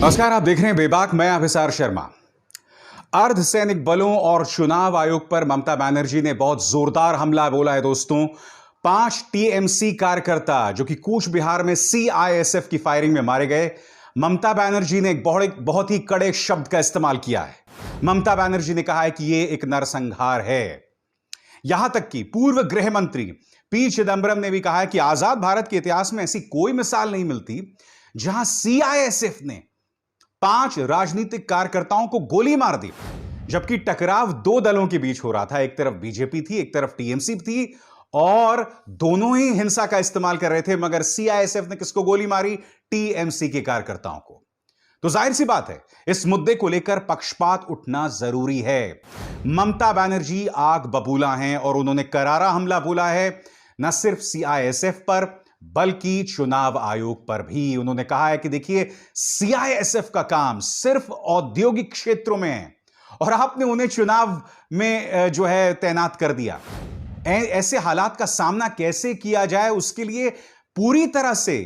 नमस्कार, आप देख रहे हैं बेबाक। मैं अभिसार शर्मा। अर्धसैनिक बलों और चुनाव आयोग पर ममता बनर्जी ने बहुत जोरदार हमला बोला है दोस्तों। 5 टीएमसी कार्यकर्ता जो कि कूच बिहार में सीआईएसएफ की फायरिंग में मारे गए। ममता बनर्जी ने एक बहुत ही कड़े शब्द का इस्तेमाल किया है। ममता बनर्जी ने कहा है कि यह एक नरसंहार है। यहां तक कि पूर्व गृह मंत्री पी चिदंबरम ने भी कहा है कि आजाद भारत के इतिहास में ऐसी कोई मिसाल नहीं मिलती जहां सीआईएसएफ ने 5 राजनीतिक कार्यकर्ताओं को गोली मार दी, जबकि टकराव 2 दलों के बीच हो रहा था। एक तरफ बीजेपी थी, एक तरफ टीएमसी थी और दोनों ही हिंसा का इस्तेमाल कर रहे थे, मगर सीआईएसएफ ने किसको गोली मारी? टीएमसी के कार्यकर्ताओं को। तो जाहिर सी बात है, इस मुद्दे को लेकर पक्षपात उठना जरूरी है। ममता बनर्जी आग बबूला हैं और उन्होंने करारा हमला बोला है, न सिर्फ सीआईएसएफ पर बल्कि चुनाव आयोग पर भी। उन्होंने कहा है कि देखिए, सीआईएसएफ का काम सिर्फ औद्योगिक क्षेत्रों में है और आपने उन्हें चुनाव में जो है तैनात कर दिया। ऐसे हालात का सामना कैसे किया जाए, उसके लिए पूरी तरह से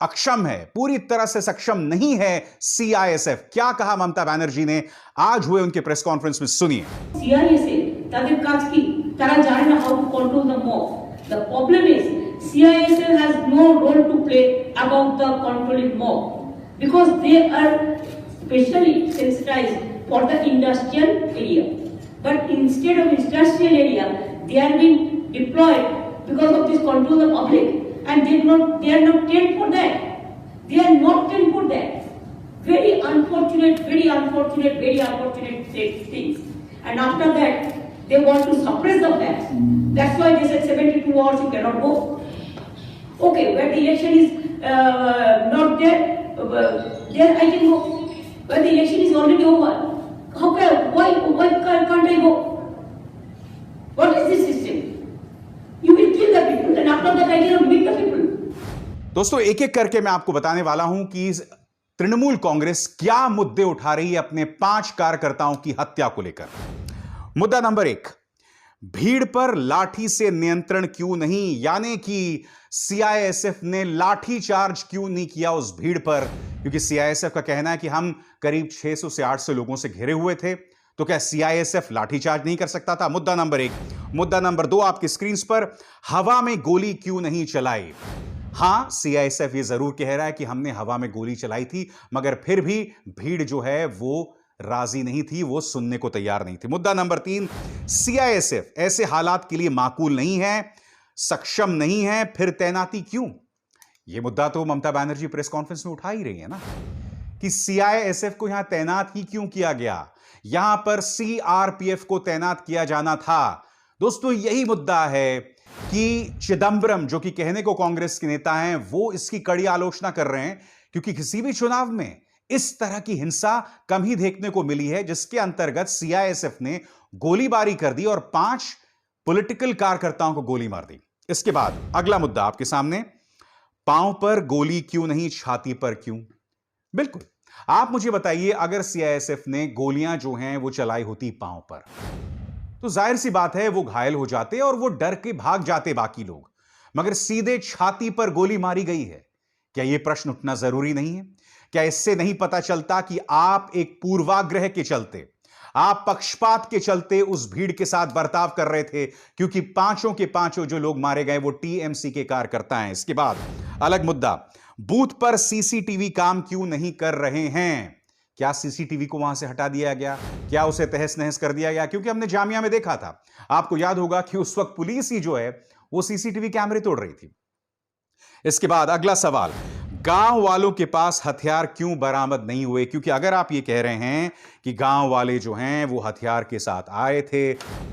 अक्षम है, पूरी तरह से सक्षम नहीं है सीआईएसएफ। क्या कहा ममता बनर्जी ने आज हुए उनके प्रेस कॉन्फ्रेंस में, सुनिए। सीआईएसएफ তাদের কাজ কি? তারা জানে না how to control the mob. The problem is CISL has no role to play about the controlling mob because they are specially sensitized for the industrial area. But instead of industrial area, they are being deployed because of this control the public, and they are not trained for that. They are not trained for that. Very unfortunate things. And after that, they want to suppress the facts. That's why they said 72 hours you cannot go. Okay, where the election is not there, there I can go. Where the election is already over, why can't I go? What is this system? You will kill the people, and after that I cannot meet the people. दोस्तों, एक एक करके मैं आपको बताने वाला हूं कि तृणमूल कांग्रेस क्या मुद्दे उठा रही है अपने 5 कार्यकर्ताओं की हत्या को लेकर। मुद्दा नंबर 1, भीड़ पर लाठी से नियंत्रण क्यों नहीं, यानी कि सीआईएसएफ ने लाठी चार्ज क्यों नहीं किया उस भीड़ पर? क्योंकि सीआईएसएफ का कहना है कि हम करीब 600 से 800 लोगों से घिरे हुए थे, तो क्या सीआईएसएफ लाठी चार्ज नहीं कर सकता था? मुद्दा नंबर 1। मुद्दा नंबर 2, आपकी स्क्रीन पर, हवा में गोली क्यों नहीं चलाई? हां, सीआईएसएफ ये जरूर कह रहा है कि हमने हवा में गोली चलाई थी, मगर फिर भी भीड़ जो है वो राजी नहीं थी, वो सुनने को तैयार नहीं थी। मुद्दा नंबर 3, सीआईएसएफ ऐसे हालात के लिए माकूल नहीं है, सक्षम नहीं है, फिर तैनाती क्यों? यह मुद्दा तो ममता बनर्जी प्रेस कॉन्फ्रेंस में उठा ही रही है ना, कि सीआईएसएफ को यहां तैनात ही क्यों किया गया? यहां पर सीआरपीएफ को तैनात किया जाना था। दोस्तों, यही मुद्दा है कि चिदंबरम, जो कि कहने को कांग्रेस के नेता हैं, वो इसकी कड़ी आलोचना कर रहे हैं, क्योंकि किसी भी चुनाव में इस तरह की हिंसा कम ही देखने को मिली है, जिसके अंतर्गत सीआईएसएफ ने गोलीबारी कर दी और 5 पॉलिटिकल कार्यकर्ताओं को गोली मार दी। इसके बाद अगला मुद्दा आपके सामने, पांव पर गोली क्यों नहीं, छाती पर क्यों? बिल्कुल, आप मुझे बताइए, अगर सीआईएसएफ ने गोलियां जो हैं वो चलाई होती पांव पर, तो जाहिर सी बात है वो घायल हो जाते और वो डर के भाग जाते बाकी लोग, मगर सीधे छाती पर गोली मारी गई है। क्या यह प्रश्न उठना जरूरी नहीं है? क्या इससे नहीं पता चलता कि आप एक पूर्वाग्रह के चलते, आप पक्षपात के चलते उस भीड़ के साथ बर्ताव कर रहे थे? क्योंकि 5 के 5 जो लोग मारे गए वो टीएमसी के कार्यकर्ता हैं। इसके बाद अलग मुद्दा, बूथ पर सीसीटीवी काम क्यों नहीं कर रहे हैं? क्या सीसीटीवी को वहां से हटा दिया गया? क्या उसे तहस नहस कर दिया गया? क्योंकि हमने जामिया में देखा था, आपको याद होगा कि उस वक्त पुलिस ही जो है वो सीसीटीवी कैमरे तोड़ रही थी। इसके बाद अगला सवाल, गांव वालों के पास हथियार क्यों बरामद नहीं हुए? क्योंकि अगर आप ये कह रहे हैं कि गांव वाले जो हैं वो हथियार के साथ आए थे,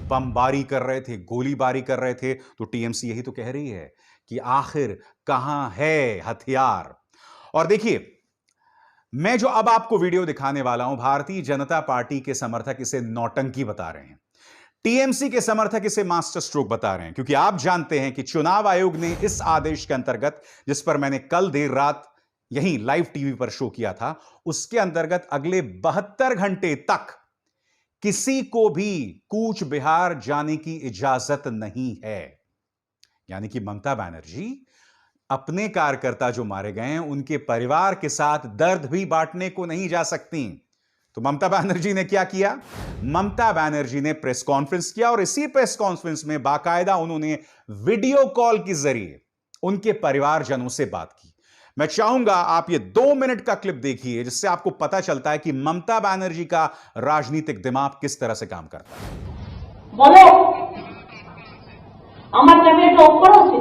बमबारी कर रहे थे, गोलीबारी कर रहे थे, तो टीएमसी यही तो कह रही है कि आखिर कहां है हथियार? और देखिए, मैं जो अब आपको वीडियो दिखाने वाला हूं, भारतीय जनता पार्टी के समर्थक इसे नौटंकी बता रहे हैं, टीएमसी के समर्थक इसे मास्टर स्ट्रोक बता रहे हैं, क्योंकि आप जानते हैं कि चुनाव आयोग ने इस आदेश के अंतर्गत, जिस पर मैंने कल देर रात यहीं लाइव टीवी पर शो किया था, उसके अंतर्गत अगले 72 घंटे तक किसी को भी कूच बिहार जाने की इजाजत नहीं है। यानी कि ममता बनर्जी अपने कार्यकर्ता जो मारे गए हैं उनके परिवार के साथ दर्द भी बांटने को नहीं जा सकती। तो ममता बनर्जी ने क्या किया? ममता बनर्जी ने प्रेस कॉन्फ्रेंस किया और इसी प्रेस कॉन्फ्रेंस में बाकायदा उन्होंने वीडियो कॉल के जरिए उनके परिवारजनों से बात की। मैं चाहूंगा आप ये 2 मिनट का क्लिप देखिए, जिससे आपको पता चलता है कि ममता बनर्जी का राजनीतिक दिमाग किस तरह से काम करता है। বলো আমার ক্যামেরাটা অফ করা আছে?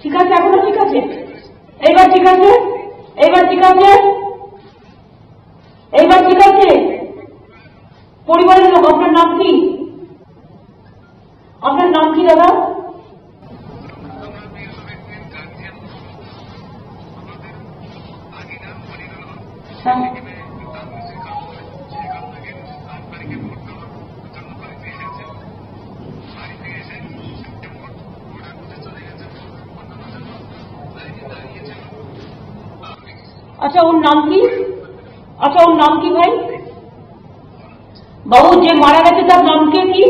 ঠিক আছে, এখনো ঠিক আছে? এইবার ঠিক আছে? এইবার ঠিক আছে? এইবার ঠিক আছে? পরিবারের লোক, আপনার নাম কি? আপনার নাম কি দাদা? হ্যাঁ, আচ্ছা ওর নাম কি? আচ্ছা ওর নাম কি ভাই? বাবু যে মারা গেছে তার নাম কে কি?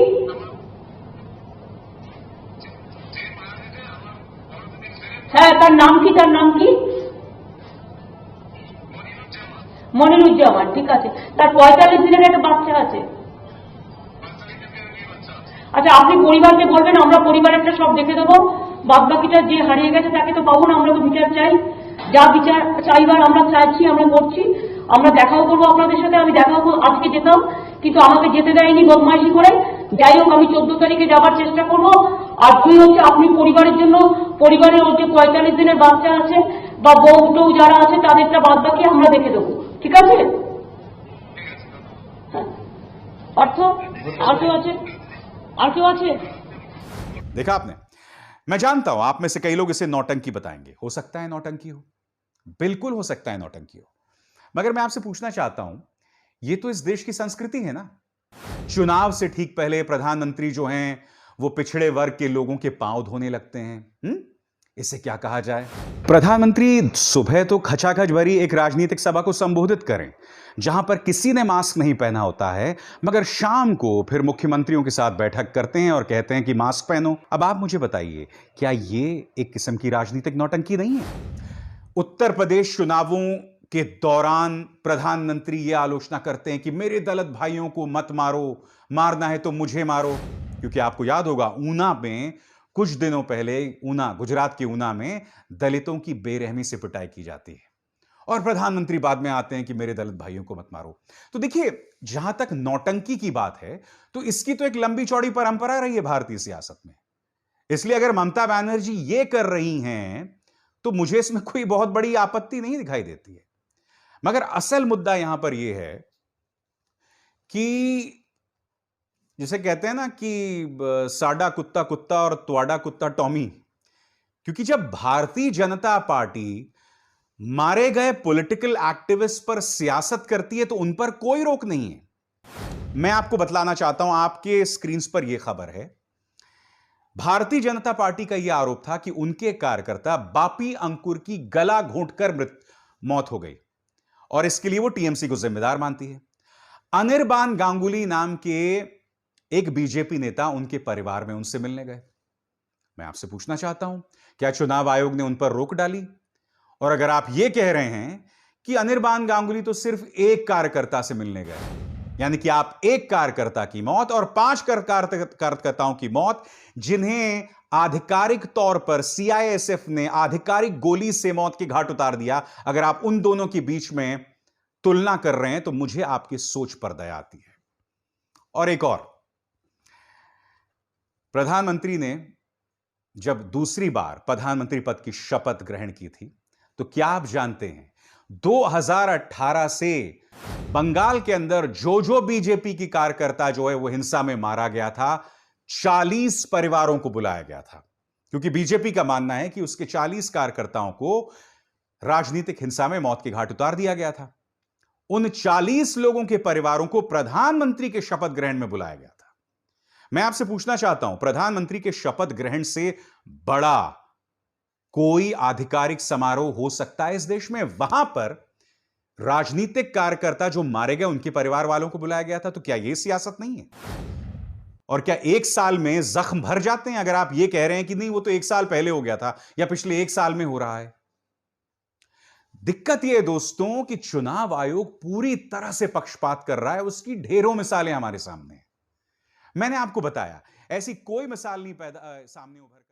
হ্যাঁ, তার নাম কি? তার নাম কি? মনিরুজ্জামান। ঠিক আছে, তার 45 দিনের একটা বাচ্চা আছে। আচ্ছা আপনি পরিবারকে বলবেন আমরা পরিবারেরটা সব দেখে দেবো, বাদ বাকিটা যে হারিয়ে গেছে তাকে তো পাবো না, আমরা তো বিচার চাই। যা বিচার চাইবার আমরা চাইছি, আমরা করছি, আমরা দেখাও করবো আপনাদের সাথে। আমি দেখাও আজকে যেতাম, কিন্তু আমাকে যেতে দেয়নি বদমাইশি করে। যাই হোক, আমি 14 তারিখে যাবার চেষ্টা করবো। আর 2 হচ্ছে আপনি পরিবারের জন্য, পরিবারের ওর যে 45 দিনের বাচ্চা আছে বা বউ টৌ যারা আছে তাদেরটা বাদ বাকি আমরা দেখে দেবো, ঠিক আছে? হ্যাঁ, অর্থ আর কেউ আছে? আর কেউ আছে? देखा आपने? मैं जानता हूं आप में से कई लोग इसे नौटंकी बताएंगे। हो सकता है नौटंकी हो, बिल्कुल हो सकता है नौटंकी हो, मगर मैं आपसे पूछना चाहता हूं, यह तो इस देश की संस्कृति है ना। चुनाव से ठीक पहले प्रधानमंत्री जो हैं वो पिछड़े वर्ग के लोगों के पांव धोने लगते हैं। इसे क्या कहा जाए? प्रधानमंत्री सुबह तो खचाखच भरी एक राजनीतिक सभा को संबोधित करें जहां पर किसी ने मास्क नहीं पहना होता है, मगर शाम को फिर मुख्यमंत्रियों के साथ बैठक करते हैं और कहते हैं कि मास्क पहनो। अब आप मुझे बताइए, क्या यह एक किस्म की राजनीतिक नौटंकी नहीं है? उत्तर प्रदेश चुनावों के दौरान प्रधानमंत्री यह आलोचना करते हैं कि मेरे दलित भाइयों को मत मारो, मारना है तो मुझे मारो। क्योंकि आपको याद होगा ऊना में कुछ दिनों पहले, ऊना, गुजरात के ऊना में दलितों की बेरहमी से पिटाई की जाती है और प्रधानमंत्री बाद में आते हैं कि मेरे दलित भाइयों को मत मारो। तो देखिए, जहां तक नौटंकी की बात है तो इसकी तो एक लंबी चौड़ी परंपरा रही है भारतीय सियासत में। इसलिए अगर ममता बनर्जी ये कर रही हैं तो मुझे इसमें कोई बहुत बड़ी आपत्ति नहीं दिखाई देती है। मगर असल मुद्दा यहां पर यह है कि जिसे कहते हैं ना कि साडा कुत्ता कुत्ता और त्वाडा कुत्ता टॉमी, क्योंकि जब भारतीय जनता पार्टी मारे गए पॉलिटिकल एक्टिविस्ट पर सियासत करती है तो उन पर कोई रोक नहीं है। मैं आपको बतलाना चाहता हूं, आपके स्क्रीन पर यह खबर है। भारतीय जनता पार्टी का यह आरोप था कि उनके कार्यकर्ता बापी अंकुर की गला घोंटकर मौत हो गई और इसके लिए वो टीएमसी को जिम्मेदार मानती है। अनिर्बान गांगुली नाम के एक बीजेपी नेता उनके परिवार में उनसे मिलने गए। मैं आपसे पूछना चाहता हूं, क्या चुनाव आयोग ने उन पर रोक डाली? और अगर आप यह कह रहे हैं कि अनिर्बान गांगुली तो सिर्फ एक कार्यकर्ता से मिलने गए, यानी कि आप एक कार्यकर्ता की मौत और 5 कार्यकर्ताओं की मौत जिन्हें आधिकारिक तौर पर सीआईएसएफ ने आधिकारिक गोली से मौत के घाट उतार दिया, अगर आप उन दोनों के बीच में तुलना कर रहे हैं तो मुझे आपकी सोच पर दया आती है। और एक और, प्रधानमंत्री ने जब दूसरी बार प्रधानमंत्री पद की शपथ ग्रहण की थी तो क्या आप जानते हैं 2018 से बंगाल के अंदर जो बीजेपी की कार्यकर्ता जो है वो हिंसा में मारा गया था, 40 परिवारों को बुलाया गया था, क्योंकि बीजेपी का मानना है कि उसके 40 कार्यकर्ताओं को राजनीतिक हिंसा में मौत के घाट उतार दिया गया था। उन 40 लोगों के परिवारों को प्रधानमंत्री के शपथ ग्रहण में बुलाया गया था। मैं आपसे पूछना चाहता हूं, प्रधानमंत्री के शपथ ग्रहण से बड़ा कोई आधिकारिक समारोह हो सकता है इस देश में? वहां पर राजनीतिक कार्यकर्ता जो मारे गए उनके परिवार वालों को बुलाया गया था, तो क्या यह सियासत नहीं है? और क्या एक साल में जख्म भर जाते हैं अगर आप यह कह रहे हैं कि नहीं वो तो एक साल पहले हो गया था या पिछले एक साल में हो रहा है? दिक्कत यह है दोस्तों कि चुनाव आयोग पूरी तरह से पक्षपात कर रहा है। उसकी ढेरों मिसालें हमारे सामने हैं। मैंने आपको बताया ऐसी कोई मिसाल नहीं सामने उभर